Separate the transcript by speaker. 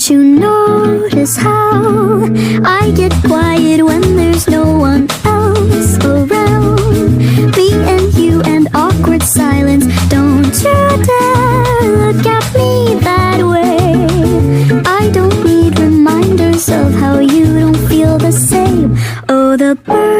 Speaker 1: Don't you notice how I get quiet when there's no one else around? Me and you and awkward silence. Don't you dare look at me that way. I don't need reminders of how you don't feel the same. Oh, the birds